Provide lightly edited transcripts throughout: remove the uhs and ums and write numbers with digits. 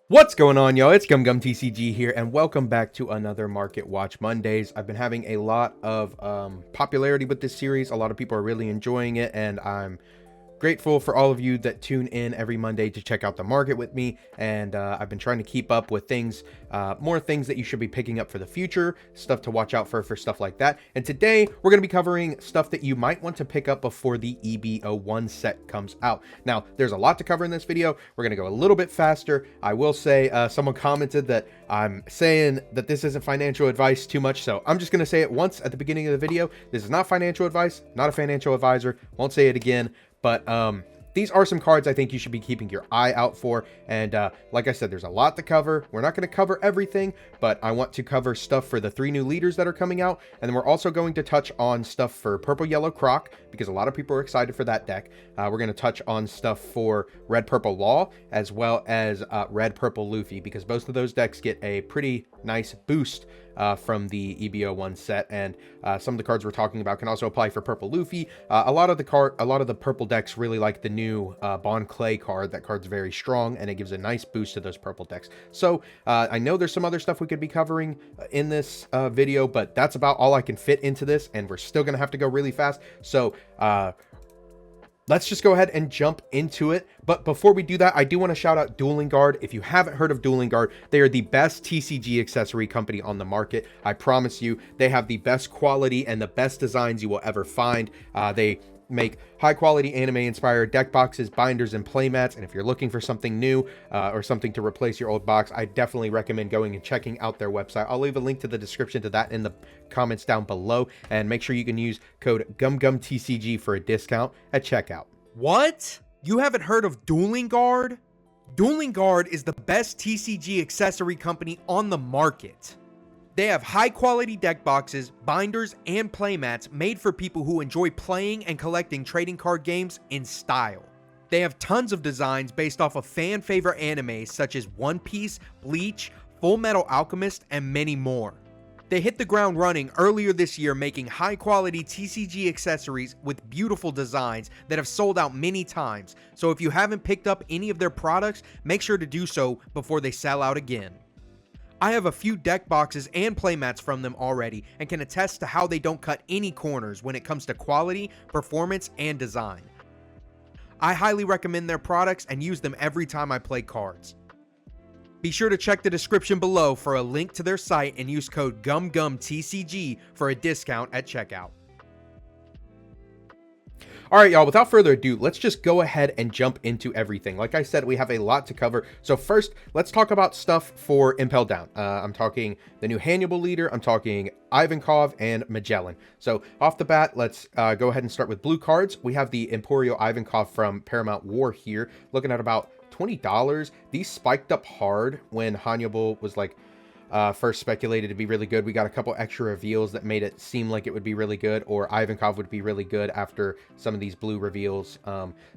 What's going on, y'all? It's TCG here, and welcome back to another Market Watch Mondays. I've been having a lot of popularity with this series. A lot of people are really enjoying it, and I'm grateful for all of you that tune in every Monday to check out the market with me. And I've been trying to keep up with things, more things that you should be picking up for the future, stuff to watch out for stuff like that. And today we're going to be covering stuff that you might want to pick up before the EB01 set comes out. Now, there's a lot to cover in this video. We're going to go a little bit faster. I will say someone commented that I'm saying that this isn't financial advice too much, so I'm just going to say it once at the beginning of the video. This is not financial advice, not a financial advisor. Won't say it again. But these are some cards I think you should be keeping your eye out for. And like I said, there's a lot to cover. We're not going to cover everything, but I want to cover stuff for the 3 new leaders that are coming out. And then we're also going to touch on stuff for Purple Yellow Croc, because a lot of people are excited for that deck. We're going to touch on stuff for Red Purple Law, as well as Red Purple Luffy, because both of those decks get a pretty nice boost from the EB01 set. And some of the cards we're talking about can also apply for Purple Luffy. A lot of the purple decks really like the new Bon Clay card. That card's very strong, and it gives a nice boost to those purple decks. So I know there's some other stuff we could be covering in this video, but that's about all I can fit into this, and we're still gonna have to go really fast. So let's just go ahead and jump into it. But before we do that, I do want to shout out Dueling Guard. If you haven't heard of Dueling Guard, they are the best TCG accessory company on the market. I promise you, they have the best quality and the best designs you will ever find. They make high quality anime inspired deck boxes, binders, and playmats. And if you're looking for something new or something to replace your old box, I definitely recommend going and checking out their website. I'll leave a link to the description to that in the comments down below, and make sure you can use code GUMGUMTCG for a discount at checkout. What? You haven't heard of Dueling Guard? Dueling Guard is the best TCG accessory company on the market. They have high quality deck boxes, binders, and playmats made for people who enjoy playing and collecting trading card games in style. They have tons of designs based off of fan favorite animes such as One Piece, Bleach, Full Metal Alchemist, and many more. They hit the ground running earlier this year, making high quality TCG accessories with beautiful designs that have sold out many times. So if you haven't picked up any of their products, make sure to do so before they sell out again. I have a few deck boxes and playmats from them already, and can attest to how they don't cut any corners when it comes to quality, performance, and design. I highly recommend their products and use them every time I play cards. Be sure to check the description below for a link to their site and use code GUMGUMTCG for a discount at checkout. All right, y'all, without further ado, let's just go ahead and jump into everything. Like I said, we have a lot to cover. So first, let's talk about stuff for Impel Down. I'm talking the new Hannibal leader. I'm talking Ivankov and Magellan. So off the bat, let's go ahead and start with blue cards. We have the Emporio Ivankov from Paramount War here, looking at about $20. These spiked up hard when Hannibal was like first speculated to be really good. We got a couple extra reveals that made it seem like it would be really good, or Ivankov would be really good after some of these blue reveals.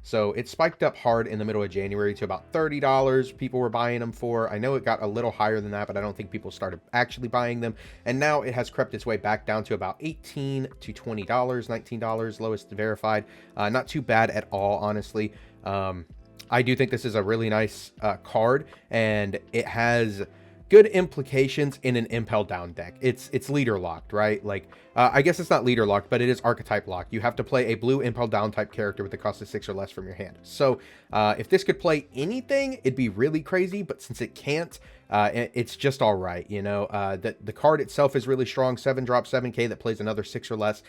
So it spiked up hard in the middle of January to about $30 people were buying them for. I know it got a little higher than that, but I don't think people started actually buying them. And now it has crept its way back down to about $18 to $20, $19 lowest verified. Not too bad at all, honestly. I do think this is a really nice card, and it has good implications in an Impel Down deck. It's leader locked, right? Like, I guess it's not leader locked, but it is archetype locked. You have to play a blue Impel Down type character with a cost of 6 or less from your hand. So if this could play anything, it'd be really crazy, but since it can't, it's just all right, you know. The card itself is really strong, 7-drop 7k that plays another 6 or less.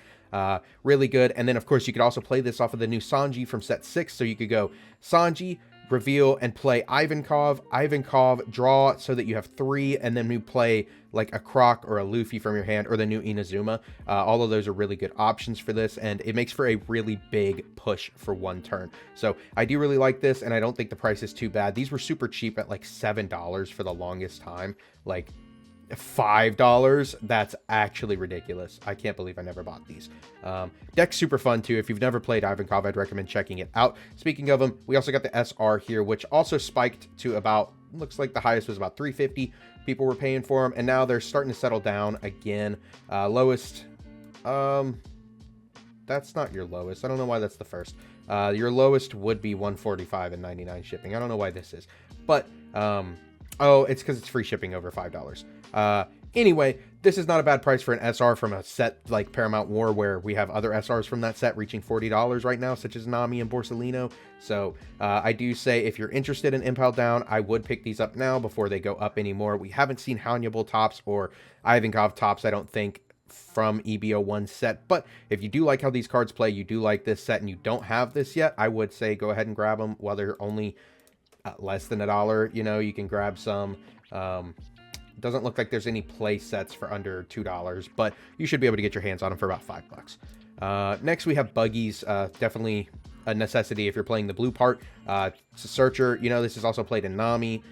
Really good. And then of course you could also play this off of the new Sanji from set 6, so you could go Sanji, reveal, and play Ivankov, draw so that you have 3, and then you play like a Croc or a Luffy from your hand, or the new Inazuma. All of those are really good options for this, and it makes for a really big push for one turn. So I do really like this, and I don't think the price is too bad. These were super cheap at like $7 for the longest time. Like $5, that's actually ridiculous. I can't believe I never bought these. Deck's super fun too. If you've never played Ivankov, I'd recommend checking it out. Speaking of them, we also got the SR here, which also spiked to about, looks like the highest was about 350 people were paying for them, and now they're starting to settle down again. Lowest, that's not your lowest. I don't know why that's the first. Your lowest would be 145 and 99 shipping. I don't know why this is, but Oh, it's because it's free shipping over $5. Anyway, this is not a bad price for an SR from a set like Paramount War, where we have other SRs from that set reaching $40 right now, such as Nami and Borsalino. So I do say if you're interested in Impel Down, I would pick these up now before they go up anymore. We haven't seen Hannibal tops or Ivankov tops, I don't think, from EB01 set. But if you do like how these cards play, you do like this set, and you don't have this yet, I would say go ahead and grab them while they're only less than $1. You know, you can grab some. Doesn't look like there's any play sets for under $2, but you should be able to get your hands on them for about $5. Next, we have buggies. Definitely a necessity if you're playing the blue part. It's a searcher. You know, this is also played in Nami.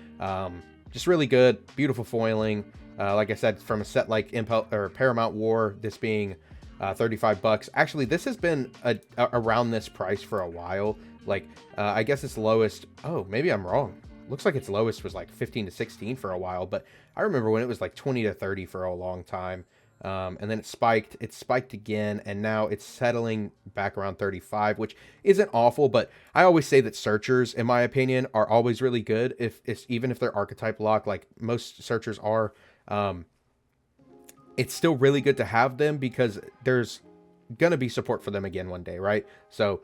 Just really good, beautiful foiling. Like I said, from a set like Impel or Paramount War, this being $35. Actually, this has been around this price for a while. Like, I guess its lowest. Oh, maybe I'm wrong. Looks like its lowest was like 15 to 16 for a while, but I remember when it was like 20 to 30 for a long time. And then it spiked again, and now it's settling back around 35, which isn't awful, but I always say that searchers, in my opinion, are always really good even if they're archetype locked, like most searchers are. It's still really good to have them because there's gonna be support for them again one day, right? So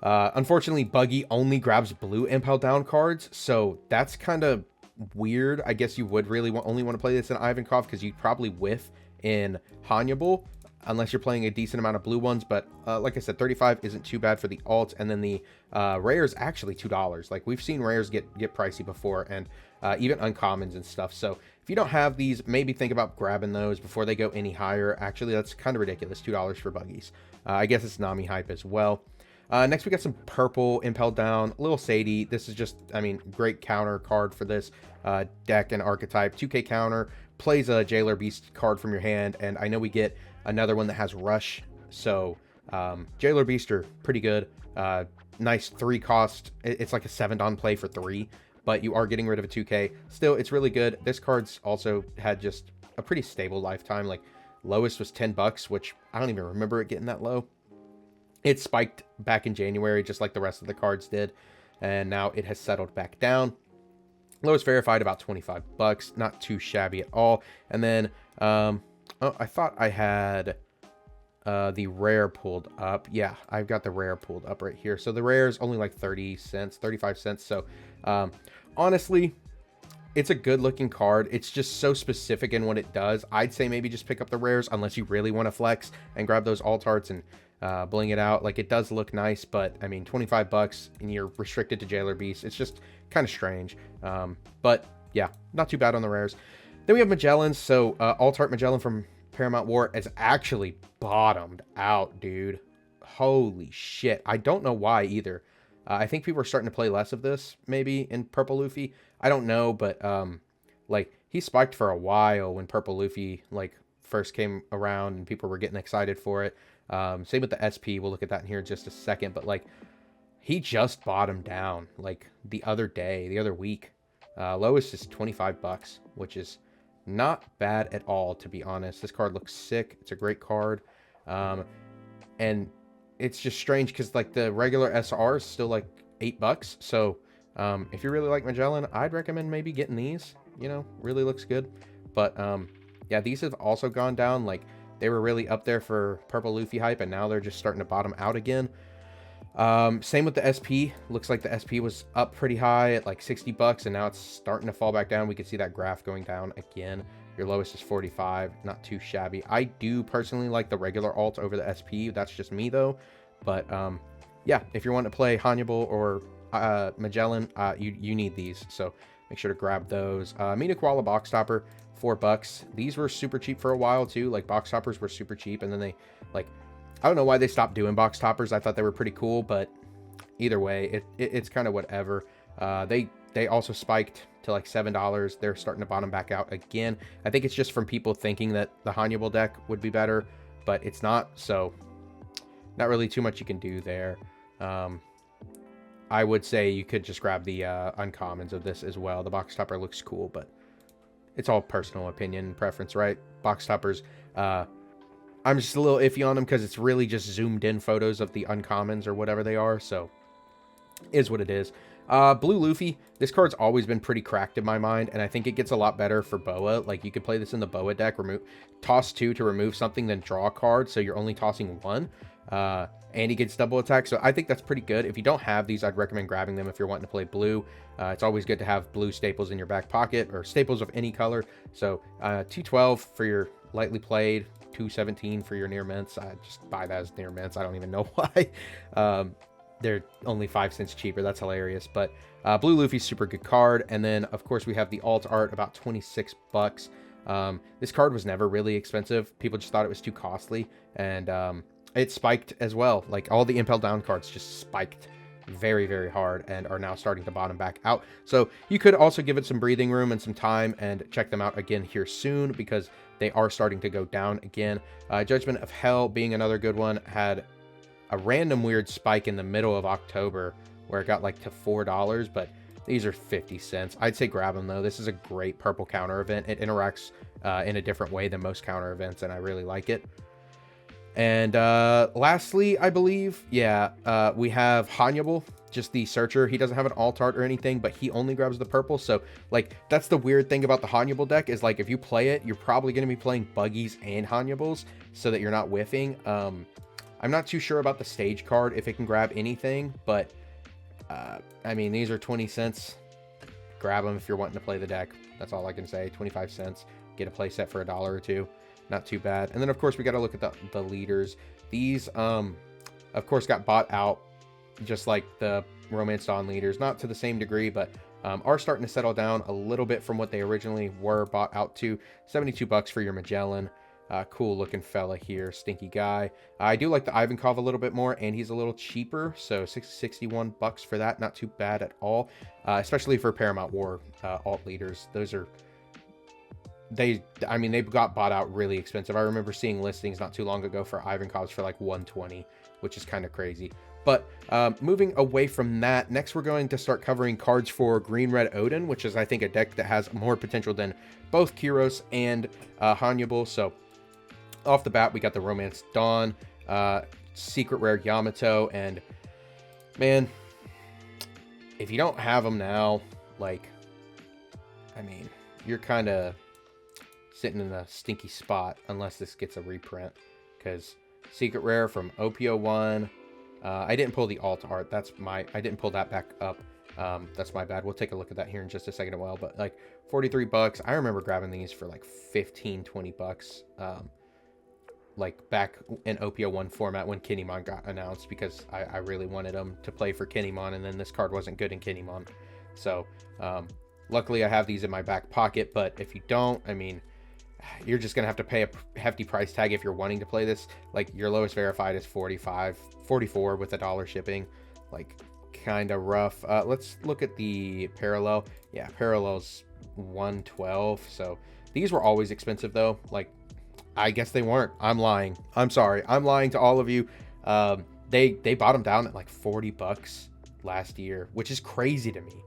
unfortunately, Buggy only grabs blue Impel Down cards, so that's kind of weird. I guess you would really only want to play this in Ivankov because you'd probably whiff in Hannibal unless you're playing a decent amount of blue ones. But like I said, 35 isn't too bad for the alt, and then the rares actually $2. Like, we've seen rares get pricey before, and even uncommons and stuff. So if you don't have these, maybe think about grabbing those before they go any higher. Actually, that's kind of ridiculous, $2 for Buggies. I guess it's Nami hype as well. Next, we got some purple Impel Down, Little Sadie. This is just, I mean, great counter card for this deck and archetype. 2K counter, plays a Jailer Beast card from your hand, and I know we get another one that has Rush. So Jailer Beast are pretty good. Nice 3 cost. It's like a 7-don play for 3, but you are getting rid of a 2K. Still, it's really good. This card's also had just a pretty stable lifetime. Like, lowest was $10, which I don't even remember it getting that low. It spiked back in January, just like the rest of the cards did, and now it has settled back down. Lowest verified about $25, not too shabby at all. And then, oh, I thought I had the rare pulled up. Yeah, I've got the rare pulled up right here. So the rare is only like 30 cents, 35 cents. So honestly, it's a good looking card. It's just so specific in what it does. I'd say maybe just pick up the rares unless you really want to flex and grab those alt arts and bling it out. Like, it does look nice, but I mean, $25 and you're restricted to Jailer Beast. It's just kind of strange. But yeah, not too bad on the rares. Then we have Magellan. So alt art Magellan from Paramount War is actually bottomed out, dude. Holy shit. I don't know why either. I think people are starting to play less of this maybe in Purple Luffy. I don't know, but like, he spiked for a while when Purple Luffy like first came around and people were getting excited for it. Same with the SP. We'll look at that in here in just a second. But like, he just bottomed down like the other week. Lowest is $25, which is not bad at all, to be honest. This card looks sick. It's a great card. And it's just strange because like the regular SR is still like $8. So if you really like Magellan, I'd recommend maybe getting these. You know, really looks good. But yeah, these have also gone down. Like, they were really up there for Purple Luffy hype, and now they're just starting to bottom out again. Same with the SP. Looks like the SP was up pretty high at like $60, and now it's starting to fall back down. We can see that graph going down again. Your lowest is 45, not too shabby. I do personally like the regular alt over the SP. That's just me though. But yeah, if you want to play Hannibal or Magellan, you need these. So make sure to grab those. Mina Koala Box Topper, $4. These were super cheap for a while too. Like, box toppers were super cheap, and then they, like, I don't know why they stopped doing box toppers. I thought they were pretty cool, but either way, it's kind of whatever. They also spiked to like $7. They're starting to bottom back out again. I think it's just from people thinking that the Hannibal deck would be better, but it's not. So not really too much you can do there. I would say you could just grab the uncommons of this as well. The box topper looks cool, but it's all personal opinion and preference, right? Box toppers, I'm just a little iffy on them because it's really just zoomed in photos of the uncommons or whatever they are. So is what it is. Blue Luffy. This card's always been pretty cracked in my mind, and I think it gets a lot better for Boa. Like, you could play this in the Boa deck, toss 2 to remove something, then draw a card, so you're only tossing 1. And he gets double attack, so I think that's pretty good. If you don't have these, I'd recommend grabbing them if you're wanting to play blue. It's always good to have blue staples in your back pocket, or staples of any color. So 212 for your lightly played, 217 for your near mints. I just buy that as near mints. I don't even know why. They're only 5 cents cheaper. That's hilarious. But Blue Luffy's super good card. And then, of course, we have the alt art, about 26 bucks. This card was never really expensive. People just thought it was too costly. And it spiked as well. Like, all the Impel Down cards just spiked very, very hard and are now starting to bottom back out. So you could also give it some breathing room and some time and check them out again here soon, because they are starting to go down again. Judgment of Hell being another good one, had a random weird spike in the middle of October where it got like to $4, but these are 50 cents. I'd say grab them though. This is a great purple counter event. It interacts in a different way than most counter events, and I really like it. And lastly, I believe, we have Hannibal, just the searcher. He doesn't have an alt art or anything, but he only grabs the purple. So, like, that's the weird thing about the Hannibal deck, is like, if you play it, you're probably going to be playing buggies and Hannibals so that you're not whiffing. I'm not too sure about the stage card, if it can grab anything, but I mean, these are 20 cents. Grab them if you're wanting to play the deck. That's all I can say. 25 cents. Get a play set for $1 or $2. Not too bad. And then, of course, we got to look at the leaders. These, of course, got bought out just like the Romance Dawn leaders. Not to the same degree, but are starting to settle down a little bit from what they originally were bought out to. 72 bucks for your Magellan. Cool looking fella here. Stinky guy. I do like the Ivankov a little bit more, and he's a little cheaper. So 61 bucks for that. Not too bad at all. Especially for Paramount War alt leaders. Those are... they got bought out really expensive. I remember seeing listings not too long ago for Ivankovs for like 120, which is kind of crazy. But moving away from that, next we're going to start covering cards for Green Red Odin, which is, I think, a deck that has more potential than both KYROS and Hannibal. So off the bat, we got the Romance Dawn, Secret Rare Yamato, and man, if you don't have them now, like, I mean, you're kind of sitting in a stinky spot unless this gets a reprint, because Secret Rare from OP01, I didn't pull the alt art. I didn't pull that back up. That's my bad. We'll take a look at that here in just a second. But like 43 bucks. I remember grabbing these for like 15, 20 bucks. Like back in OP01 format when Kinemon got announced, because I really wanted them to play for Kinemon, and then this card wasn't good in Kinemon. So luckily I have these in my back pocket, but if you don't, I mean, you're just gonna have to pay a hefty price tag if you're wanting to play this. Like, your lowest verified is 44 with $1 shipping. Like, kind of rough. Let's look at the parallel. Yeah, parallel's 112. So these were always expensive though. Like, I guess they weren't. I'm lying. I'm sorry. I'm lying to all of you. They bottomed down at like 40 bucks last year, which is crazy to me.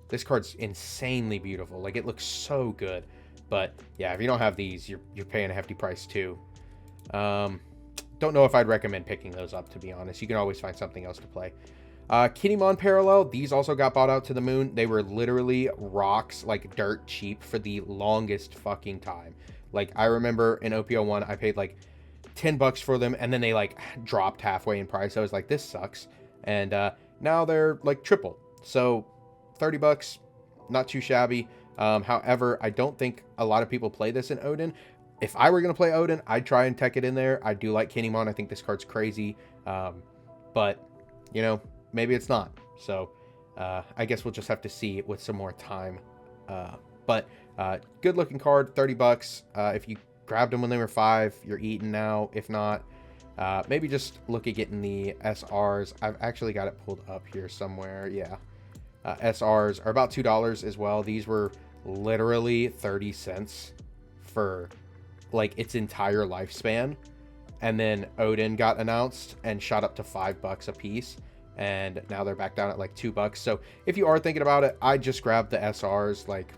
This card's insanely beautiful. Like, it looks so good. But yeah, if you don't have these, you're paying a hefty price too. Don't know if I'd recommend picking those up, to be honest. You can always find something else to play. Kinemon Parallel, these also got bought out to the moon. They were literally rocks, like dirt cheap for the longest fucking time. Like, I remember in OP01, I paid like 10 bucks for them, and then they like dropped halfway in price. I was like, this sucks. And now they're like triple. So 30 bucks, not too shabby. However, I don't think a lot of people play this in Odin. If I were going to play Odin, I'd try and tech it in there. I do like Kinemon. I think this card's crazy. But, you know, maybe it's not. So, I guess we'll just have to see with some more time. But good looking card, 30 bucks. If you grabbed them when they were 5, you're eating now. If not, maybe just look at getting the SRs. I've actually got it pulled up here somewhere. Yeah. SRs are about $2 as well. These were literally 30 cents for like its entire lifespan. And then Odin got announced and shot up to $5 a piece. And now they're back down at like $2. So if you are thinking about it, I just grabbed the SRs. Like,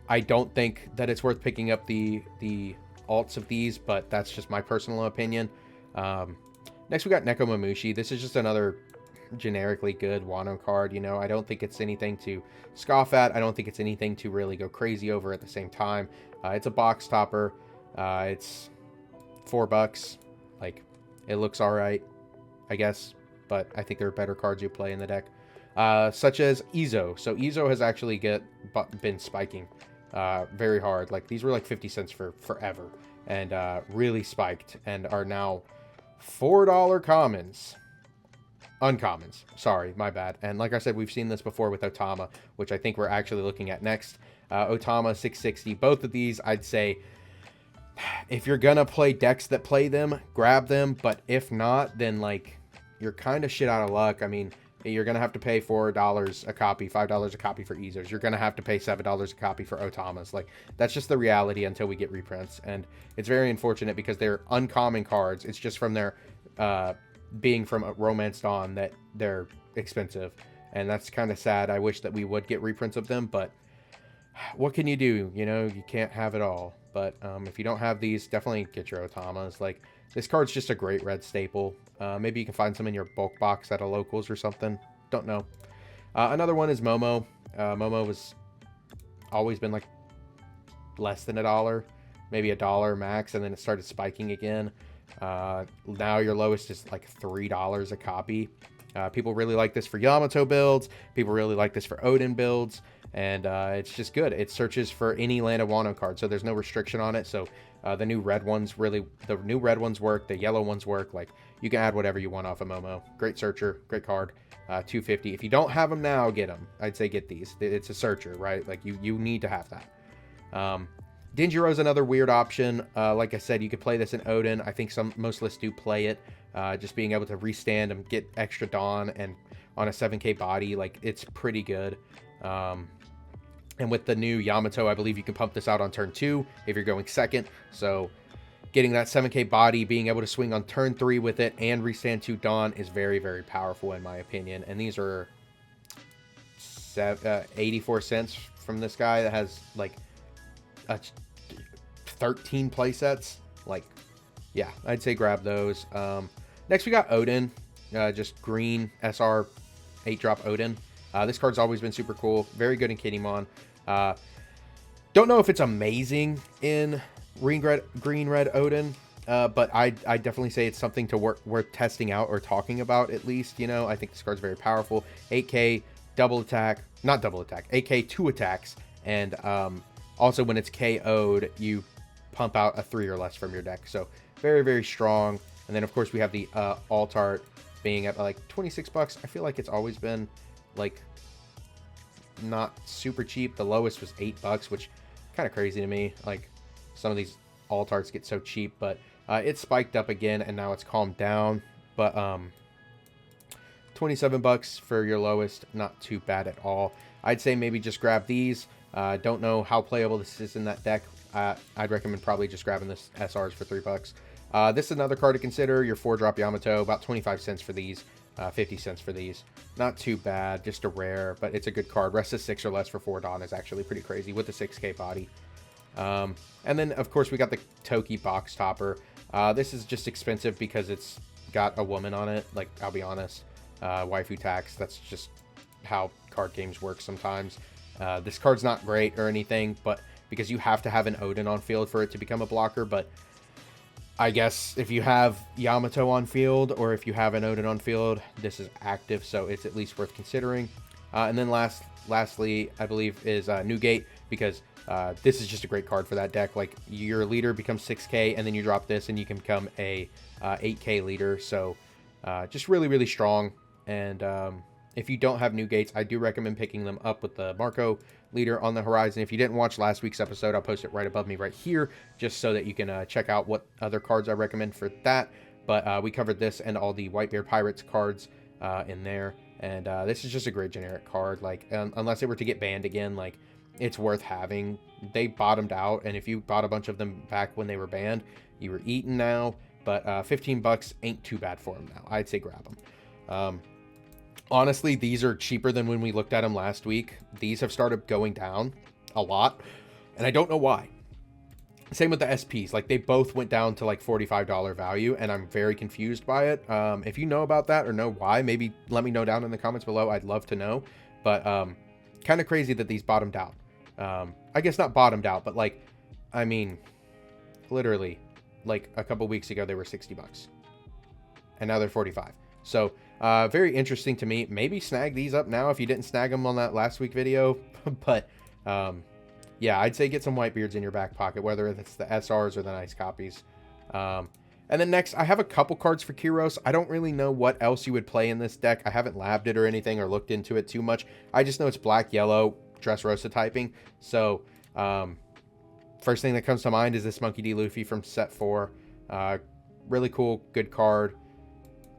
I don't think that it's worth picking up the alts of these, but that's just my personal opinion. Next we got Nekomamushi. This is just another generically good WANO card. You know, I don't think it's anything to scoff at. I don't think it's anything to really go crazy over at the same time. It's a box topper. It's $4. Like, it looks all right, I guess, but I think there are better cards you play in the deck, such as EZO. So EZO has actually been spiking very hard. Like, these were like 50 cents for forever, and really spiked, and are now $4 commons. Uncommons. Sorry, my bad. And like I said, we've seen this before with Otama, which I think we're actually looking at next. Otama 660. Both of these, I'd say, if you're gonna play decks that play them, grab them. But if not, then like, you're kind of shit out of luck. I mean, you're gonna have to pay $4 a copy, $5 a copy for EZOs. You're gonna have to pay $7 a copy for Otamas. Like, that's just the reality until we get reprints, and it's very unfortunate because they're uncommon cards. It's just from their being from Romance Dawn that they're expensive, and that's kind of sad. I wish that we would get reprints of them, but what can you do? You know, you can't have it all. But if you don't have these, definitely get your Otamas. Like, this card's just a great red staple. Maybe you can find some in your bulk box at a locals or something. Don't know. Another one is Momo. Momo has always been like less than $1, maybe $1 max, and then it started spiking again. Now your lowest is like $3 a copy. People really like this for Yamato builds. People really like this for Oden builds. And it's just good. It searches for any Land of Wano card, so there's no restriction on it. So the new red ones work. The yellow ones work. Like, you can add whatever you want off of Momo. Great searcher, great card. 250. If you don't have them now, get them. I'd say get these. It's a searcher, right? Like, you need to have that. Denjiro's another weird option. Like I said, you could play this in Oden. I think most lists do play it. Just being able to restand and get extra Dawn and on a 7k body, like, it's pretty good. And with the new Yamato, I believe you can pump this out on turn 2 if you're going second. So getting that 7k body, being able to swing on turn 3 with it and restand 2 Dawn is very, very powerful in my opinion. And these are 84 cents from this guy that has like 13 playsets. Like, yeah, I'd say grab those. Next we got Oden, just green SR 8-drop Oden. This card's always been super cool. Very good in Kiddymon. Don't know if it's amazing in green red Oden, but I definitely say it's something to worth testing out or talking about at least. You know, I think this card's very powerful. 8k double attack, not double attack, 8k 2 attacks, and also when it's KO'd, you pump out a 3 or less from your deck. So very, very strong. And then of course we have the alt art being at like 26 bucks. I feel like it's always been like not super cheap. The lowest was $8, which kind of crazy to me. Like, some of these alt arts get so cheap, but it spiked up again and now it's calmed down. But 27 bucks for your lowest, not too bad at all. I'd say maybe just grab these. Don't know how playable this is in that deck. I'd recommend probably just grabbing this SRs for $3. This is another card to consider. Your 4-drop Yamato, about 25 cents for these. 50 cents for these. Not too bad, just a rare, but it's a good card. Rest of 6 or less for 4 Dawn is actually pretty crazy with the 6k body. And then of course we got the Toki box topper. This is just expensive because it's got a woman on it. Like, I'll be honest, waifu tax, that's just how card games work sometimes. This card's not great or anything, but because you have to have an Oden on field for it to become a blocker. But I guess if you have Yamato on field or if you have an Oden on field, this is active, so it's at least worth considering. And then lastly, I believe is Newgate, because this is just a great card for that deck. Like, your leader becomes 6k, and then you drop this, and you can become a 8k leader. So just really, really strong. And if you don't have Newgates, I do recommend picking them up with the Marco leader on the horizon. If you didn't watch last week's episode, I'll post it right above me right here, just so that you can check out what other cards I recommend for that. But we covered this and all the Whitebeard Pirates cards in there. And this is just a great generic card. Like, unless they were to get banned again, like, it's worth having. They bottomed out, and if you bought a bunch of them back when they were banned, you were eaten now. But 15 bucks ain't too bad for them now. I'd say grab them. Honestly, these are cheaper than when we looked at them last week. These have started going down a lot, and I don't know why. Same with the SPs. Like, they both went down to like $45 value, and I'm very confused by it. If you know about that or know why, maybe let me know down in the comments below. I'd love to know. But kind of crazy that these bottomed out. I guess not bottomed out, but like, I mean, literally, like a couple weeks ago they were 60 bucks, and now they're 45. So very interesting to me. Maybe snag these up now if you didn't snag them on that last week video. But yeah, I'd say get some Whitebeards in your back pocket, whether it's the SRs or the nice copies. And then next, I have a couple cards for KYROS. I don't really know what else you would play in this deck. I haven't labbed it or anything or looked into it too much. I just know it's black, yellow, DRESSROSA typing. So first thing that comes to mind is this Monkey D. Luffy from set 4. Really cool, good card.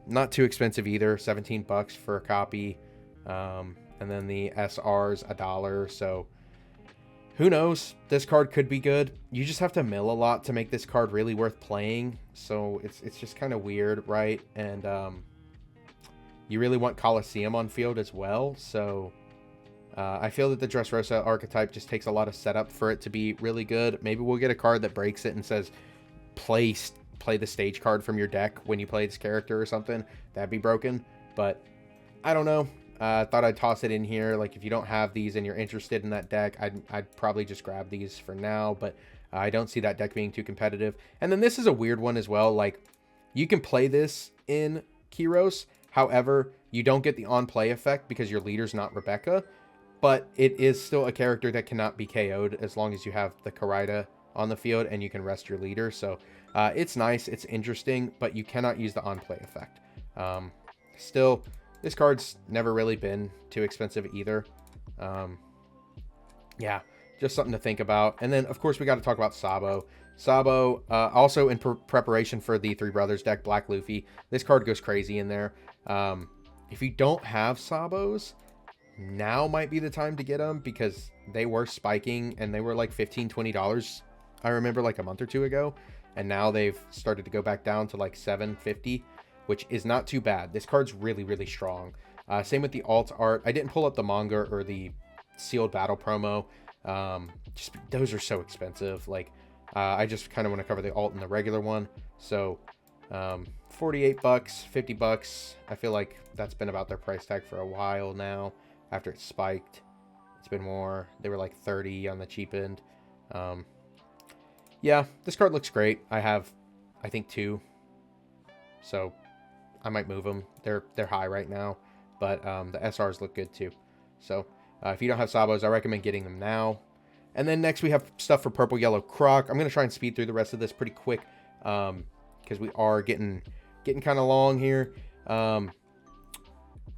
Not too expensive either, 17 bucks for a copy. And then the SR's $1. So who knows? This card could be good. You just have to mill a lot to make this card really worth playing. So it's just kind of weird, right? And you really want Coliseum on field as well. So I feel that the DRESSROSA archetype just takes a lot of setup for it to be really good. Maybe we'll get a card that breaks it and says play the stage card from your deck when you play this character or something. That'd be broken. But I don't know. Thought I'd toss it in here. Like, if you don't have these and you're interested in that deck, I'd probably just grab these for now, but I don't see that deck being too competitive. And then this is a weird one as well. Like, you can play this in KYROS, however, you don't get the on-play effect because your leader's not Rebecca, but it is still a character that cannot be KO'd as long as you have the Karida on the field and you can rest your leader. So it's nice, it's interesting, but you cannot use the on-play effect. Still, this card's never really been too expensive either. Yeah, just something to think about. And then, of course, we got to talk about Sabo. Sabo, also in preparation for the Three Brothers deck, Black Luffy. This card goes crazy in there. If you don't have Sabos, now might be the time to get them because they were spiking and they were like $15, $20. I remember like a month or two ago. And now they've started to go back down to like $7.50. Which is not too bad. This card's really, really strong. Same with the alt art. I didn't pull up the manga or the sealed battle promo. Just those are so expensive. Like, I just kind of want to cover the alt and the regular one. So, 48 bucks, 50 bucks. I feel like that's been about their price tag for a while now. After it spiked, it's been more. They were like 30 on the cheap end. Yeah, this card looks great. I have, I think, 2. So I might move them. They're high right now, but the SRs look good too. So if you don't have Sabos, I recommend getting them now. And then next we have stuff for Purple Yellow Croc. I'm going to try and speed through the rest of this pretty quick because we are getting kind of long here.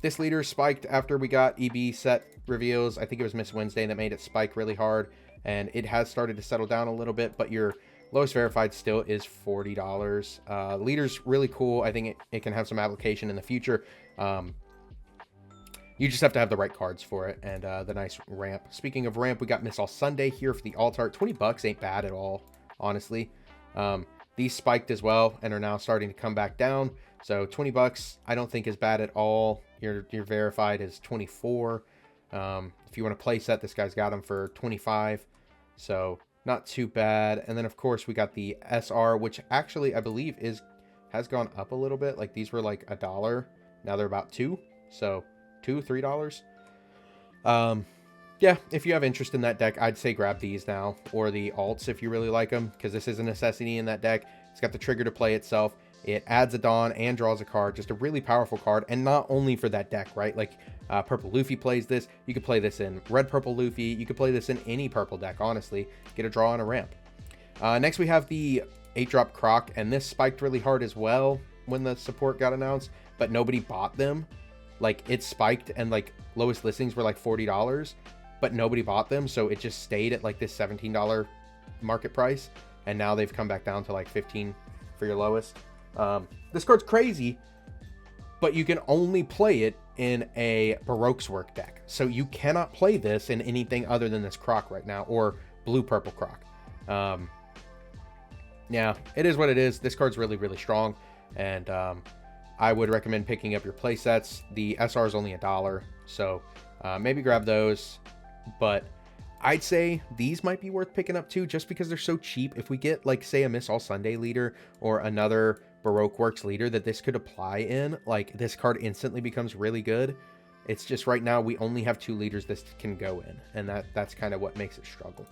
This leader spiked after we got EB set reveals. I think it was Miss Wednesday that made it spike really hard, and it has started to settle down a little bit, but your lowest verified still is $40. Leader's really cool. I think it can have some application in the future. You just have to have the right cards for it and the nice ramp. Speaking of ramp, we got Miss All Sunday here for the alt art. 20 bucks ain't bad at all, honestly. These spiked as well and are now starting to come back down. So 20 bucks I don't think is bad at all. Your verified is 24. If you want to play set, this guy's got them for 25. So not too bad. And then of course we got the SR, which actually I believe has gone up a little bit. Like these were like $1. Now they're about $2. So $3. Yeah, if you have interest in that deck, I'd say grab these now, or the alts if you really like them, because this is a necessity in that deck. It's got the trigger to play itself. It adds a Dawn and draws a card. Just a really powerful card, and not only for that deck, right? Like Purple Luffy plays this. You could play this in Red Purple Luffy. You could play this in any purple deck, honestly. Get a draw and a ramp. Next, we have the 8-drop Croc, and this spiked really hard as well when the support got announced, but nobody bought them. Like, it spiked, and like lowest listings were like $40, but nobody bought them, so it just stayed at like this $17 market price, and now they've come back down to like $15 for your lowest. This card's crazy, but you can only play it in a Baroque's Work deck, so you cannot play this in anything other than this Croc right now, or blue-purple Croc. Yeah, it is what it is. This card's really, really strong, and I would recommend picking up your play sets. The SR is only $1, so maybe grab those. But I'd say these might be worth picking up too, just because they're so cheap. If we get, like, say, a Miss All Sunday leader or another Baroque Works leader that this could apply in, like, this card instantly becomes really good. It's just right now we only have 2 leaders this can go in, and that's kind of what makes it struggle.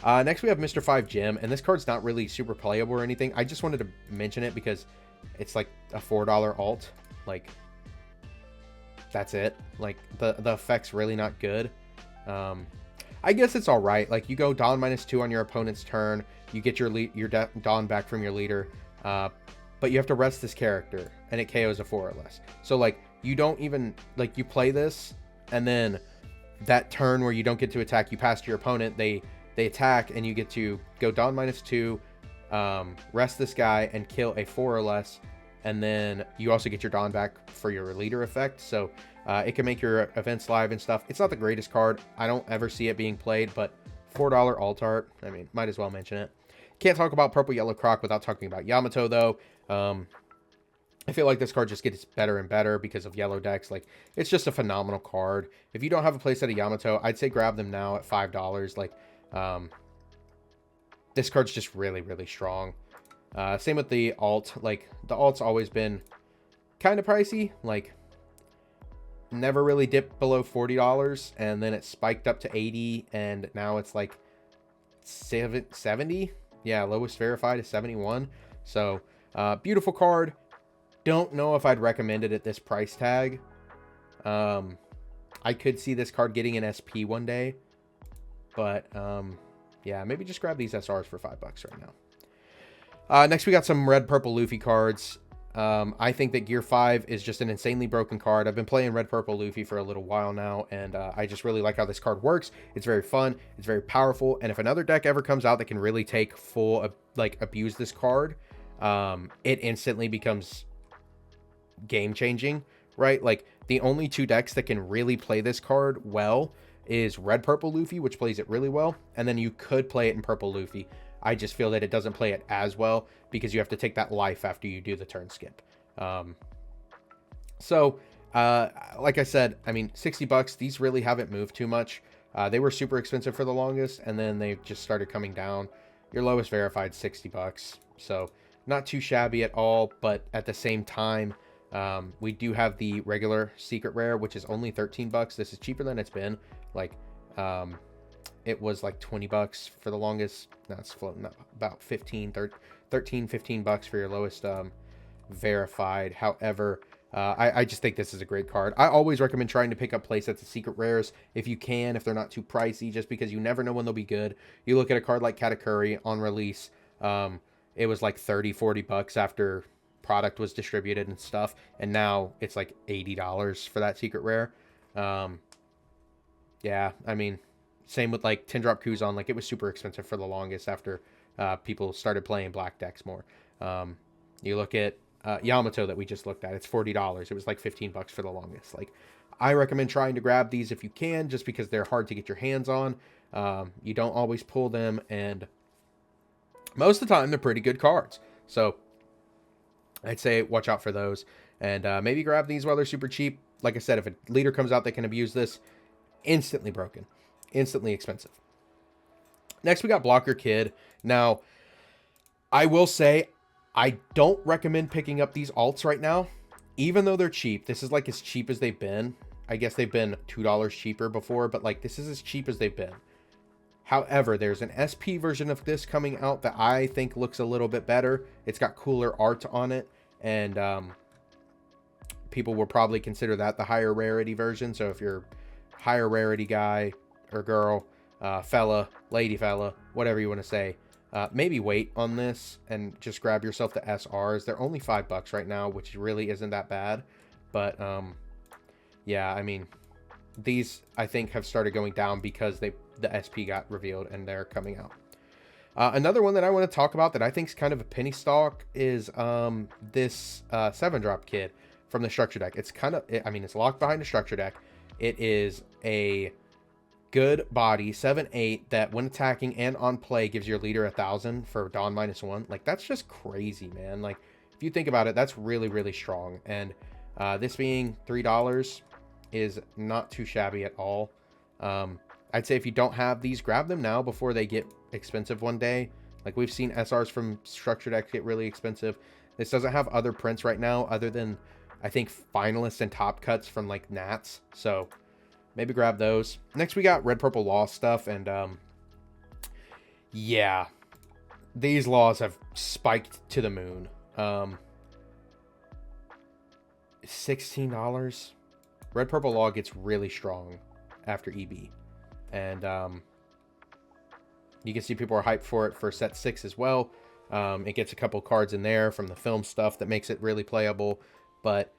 Next we have Mr. 5 Gym, and this card's not really super playable or anything. I just wanted to mention it because it's like a $4 alt. Like, that's it. Like, the effect's really not good. I guess it's all right. Like, you go Dawn -2 on your opponent's turn. You get your Dawn back from your leader. But you have to rest this character, and it KOs a 4 or less. So, like, you don't even, like, you play this, and then that turn where you don't get to attack, you pass to your opponent, they attack, and you get to go Dawn -2, rest this guy, and kill a 4 or less. And then you also get your Dawn back for your leader effect. So it can make your events live and stuff. It's not the greatest card. I don't ever see it being played, but $4 alt art, I mean, might as well mention it. Can't talk about Purple Yellow Croc without talking about Yamato, though. I feel like this card just gets better and better because of yellow decks. Like, it's just a phenomenal card. If you don't have a playset of Yamato, I'd say grab them now at $5. Like, this card's just really, really strong. Same with the alt. Like, the alt's always been kind of pricey. Like, never really dipped below $40, and then it spiked up to 80, and now it's like 70. Yeah, lowest verified is 71. So, beautiful card. Don't know if I'd recommend it at this price tag. I could see this card getting an SP one day, but yeah, maybe just grab these SRs for $5 right now. Next, we got some red purple Luffy cards. I think that Gear 5 is just an insanely broken card. I've been playing red purple Luffy for a little while now, and I just really like how this card works. It's very fun, it's very powerful, and if another deck ever comes out that can really take full, like, abuse this card, it instantly becomes game changing, right? Like, the only 2 decks that can really play this card well is red purple Luffy, which plays it really well, and then you could play it in purple Luffy. I just feel that it doesn't play it as well because you have to take that life after you do the turn skip. Like I said, I mean, $60, these really haven't moved too much. They were super expensive for the longest, and then they just started coming down. Your lowest verified $60, so not too shabby at all, but at the same time, we do have the regular secret rare, which is only $13. This is cheaper than it's been. Like, it was like $20 for the longest. Now it's floating up about 13, $15 for your lowest verified. However, I just think this is a great card. I always recommend trying to pick up playsets of secret rares if you can, if they're not too pricey, just because you never know when they'll be good. You look at a card like Katakuri on release, it was like $30-40 after product was distributed and stuff, and now it's like $80 for that secret rare. Yeah, I mean, same with like 10-drop Kuzan. Like, it was super expensive for the longest after people started playing black decks more. You look at Yamato that we just looked at, it's $40. It was like $15 for the longest. Like, I recommend trying to grab these if you can, just because they're hard to get your hands on. You don't always pull them, and most of the time they're pretty good cards. So I'd say watch out for those, and maybe grab these while they're super cheap. Like I said, if a leader comes out that can abuse this, instantly broken, instantly expensive. Next, we got Blocker Kid. Now, I will say, I don't recommend picking up these alts right now, even though they're cheap. This is like as cheap as they've been. I guess they've been $2 cheaper before, but like, this is as cheap as they've been. However, there's an SP version of this coming out that I think looks a little bit better. It's got cooler art on it, and people will probably consider that the higher rarity version. So if you're a higher rarity guy or girl, fella, lady fella, whatever you want to say, maybe wait on this and just grab yourself the SRs. They're only $5 right now, which really isn't that bad. But yeah, I mean, these I think have started going down because the SP got revealed and they're coming out. Another one that I want to talk about that I think is kind of a penny stock is this 7-drop kid from the structure deck. It's kind of, I mean, it's locked behind a structure deck. It is a good body 7/8 that when attacking and on play gives your leader 1,000 for Dawn -1. Like, that's just crazy, man. Like, if you think about it, that's really, really strong. And this being $3 is not too shabby at all. I'd say if you don't have these, grab them now before they get expensive one day. Like, we've seen SRs from Structured X get really expensive. This doesn't have other prints right now other than, I think, finalists and top cuts from, like, Nats. So, maybe grab those. Next, we got Red Purple Law stuff. And, yeah. These laws have spiked to the moon. $16. Red Purple Law gets really strong after EB. And, you can see people are hyped for it for set 6 as well. It gets a couple cards in there from the film stuff that makes it really playable. But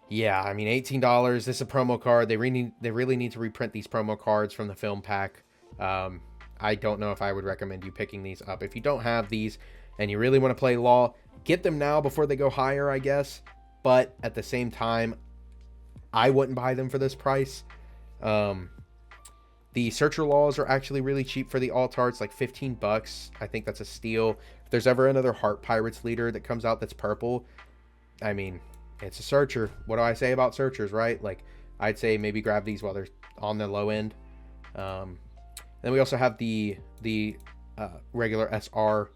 yeah, I mean, $18. This is a promo card. They really need to reprint these promo cards from the film pack. I don't know if I would recommend you picking these up. If you don't have these and you really want to play Law, get them now before they go higher, I guess. But at the same time, I wouldn't buy them for this price. The Searcher Laws are actually really cheap for the alt arts, like 15 bucks. I think that's a steal. If there's ever another Heart Pirates leader that comes out that's purple, I mean, it's a Searcher. What do I say about Searchers, right? Like, I'd say maybe grab these while they're on the low end. Then we also have the regular SR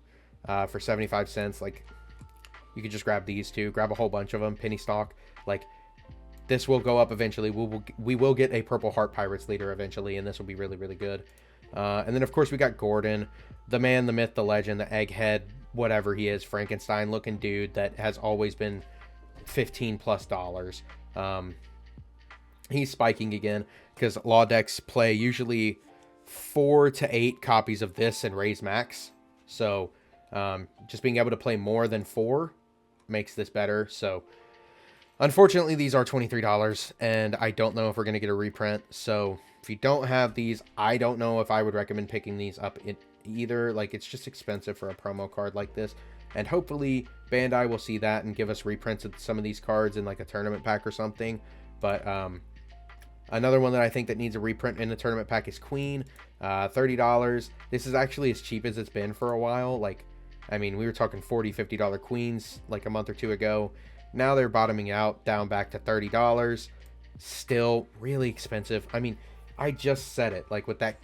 for 75 cents. Like, you could just grab these two. Grab a whole bunch of them, penny stock. Like, this will go up eventually. We will get a Purple Heart Pirates leader eventually, and this will be really, really good. And then, of course, we got Gordon, the man, the myth, the legend, the egghead, whatever he is, Frankenstein-looking dude that has always been $15+. He's spiking again because Law decks play usually 4 to 8 copies of this and raise max. So just being able to play more than 4 makes this better. So unfortunately, these are $23, and I don't know if we're going to get a reprint. So if you don't have these, I don't know if I would recommend picking these up either. Like, it's just expensive for a promo card like this. And hopefully Bandai will see that and give us reprints of some of these cards in like a tournament pack or something. But another one that I think that needs a reprint in the tournament pack is Queen. $30. This is actually as cheap as it's been for a while. Like, I mean, we were talking $40, $50 Queens like a month or two ago. Now they're bottoming out down back to $30. Still really expensive. I mean, I just said it, like with that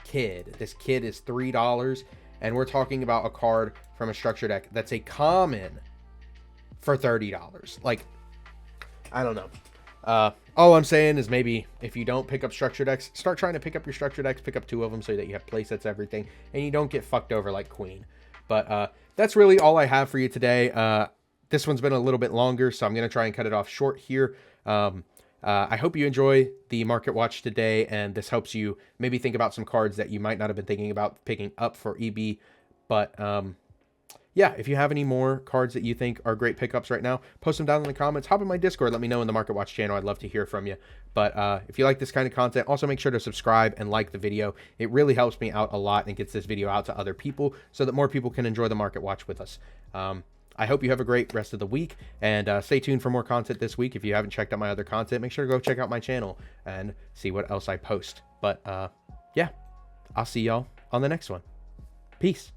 kid. This kid is $3, and we're talking about a card from a structure deck that's a common for $30. Like, I don't know. All I'm saying is maybe if you don't pick up structure decks, start trying to pick up your structure decks, pick up 2 of them so that you have playsets, everything, and you don't get fucked over like Queen. But that's really all I have for you today. This one's been a little bit longer, so I'm going to try and cut it off short here. I hope you enjoy the market watch today, and this helps you maybe think about some cards that you might not have been thinking about picking up for EB. But yeah, if you have any more cards that you think are great pickups right now, post them down in the comments. Hop in my Discord. Let me know in the Market Watch channel. I'd love to hear from you. But if you like this kind of content, also make sure to subscribe and like the video. It really helps me out a lot and gets this video out to other people so that more people can enjoy the Market Watch with us. I hope you have a great rest of the week, and stay tuned for more content this week. If you haven't checked out my other content, make sure to go check out my channel and see what else I post. But yeah, I'll see y'all on the next one. Peace.